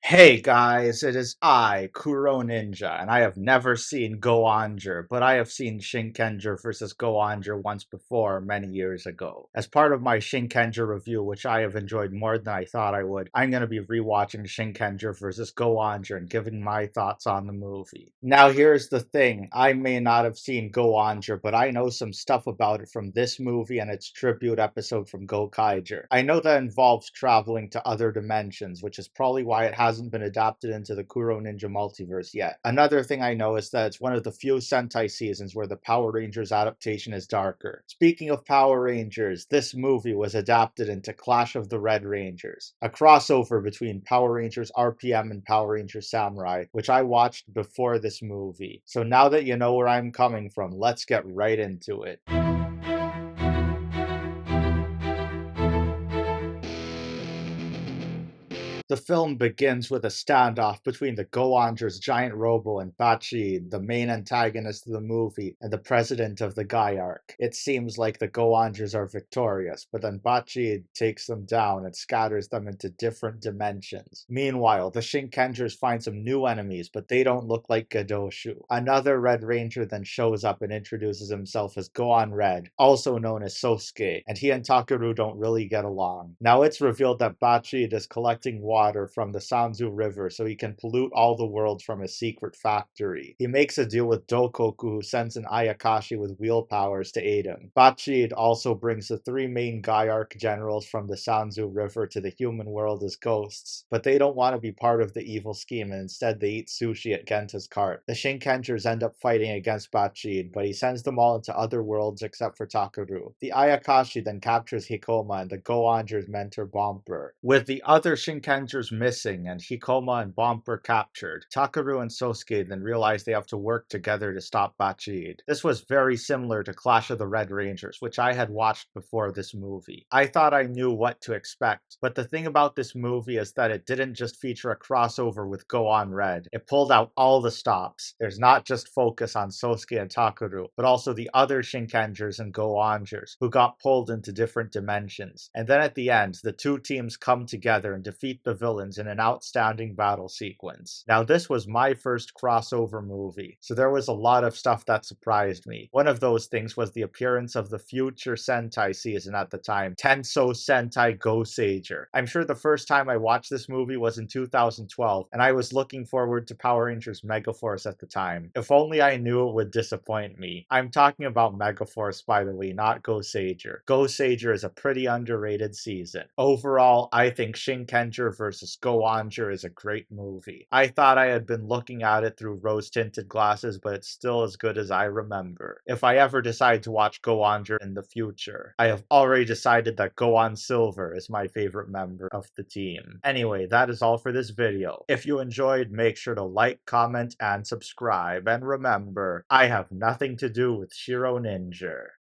Hey guys, it is I, Kuroninja, and I have never seen Go-Onger, but I have seen Shinkenger vs. Go-Onger once before, many years ago. As part of my Shinkenger review, which I have enjoyed more than I thought I would, I'm going to be rewatching Shinkenger vs. Go-Onger and giving my thoughts on the movie. Now here's the thing, I may not have seen Go-Onger, but I know some stuff about it from this movie and its tribute episode from Go-Kaiger. I know that involves traveling to other dimensions, which is probably why it hasn't been adapted into the Kuroninja multiverse yet. Another thing I know is that it's one of the few Sentai seasons where the Power Rangers adaptation is darker. Speaking of Power Rangers, this movie was adapted into Clash of the Red Rangers, a crossover between Power Rangers RPM and Power Rangers Samurai, which I watched before this movie. So now that you know where I'm coming from, let's get right into it. The film begins with a standoff between the Go-Onger's giant robo and Bachid, the main antagonist of the movie and the president of the Gaiark. It seems like the Go-Ongers are victorious, but then Bachid takes them down and scatters them into different dimensions. Meanwhile, the Shinkengers find some new enemies, but they don't look like Gadoshu. Another Red Ranger then shows up and introduces himself as Gohan Red, also known as Sosuke, and he and Takaru don't really get along. Now it's revealed that Bachid is collecting water from the Sanzu River so he can pollute all the world from his secret factory. He makes a deal with Dokoku, who sends an Ayakashi with wheel powers to aid him. Bachid also brings the three main Gaiark generals from the Sanzu River to the human world as ghosts, but they don't want to be part of the evil scheme and instead they eat sushi at Genta's cart. The Shinkengers end up fighting against Bachid, but he sends them all into other worlds except for Takaru. The Ayakashi then captures Hikoma and the Go-Onger's mentor Bomper. With the other Shinkengers missing and Hikoma and Bomper captured, Takaru and Sosuke then realize they have to work together to stop Bachid. This was very similar to Clash of the Red Rangers, which I had watched before this movie. I thought I knew what to expect, but the thing about this movie is that it didn't just feature a crossover with Go-On Red. It pulled out all the stops. There's not just focus on Sosuke and Takaru, but also the other Shinkengers and Go-Ongers, who got pulled into different dimensions. And then at the end, the two teams come together and defeat the villains in an outstanding battle sequence. Now, this was my first crossover movie, so there was a lot of stuff that surprised me. One of those things was the appearance of the future Sentai season at the time, Tensou Sentai Go-Onger. I'm sure the first time I watched this movie was in 2012, and I was looking forward to Power Rangers Megaforce at the time. If only I knew it would disappoint me. I'm talking about Megaforce, by the way, not Go-Onger. Go-Onger is a pretty underrated season. Overall, I think Shinkenger vs. Go-Onger is a great movie. I thought I had been looking at it through rose-tinted glasses, but it's still as good as I remember. If I ever decide to watch Go-Onger in the future, I have already decided that Go-On Silver is my favorite member of the team. Anyway, that is all for this video. If you enjoyed, make sure to like, comment, and subscribe. And remember, I have nothing to do with Shiro Ninja.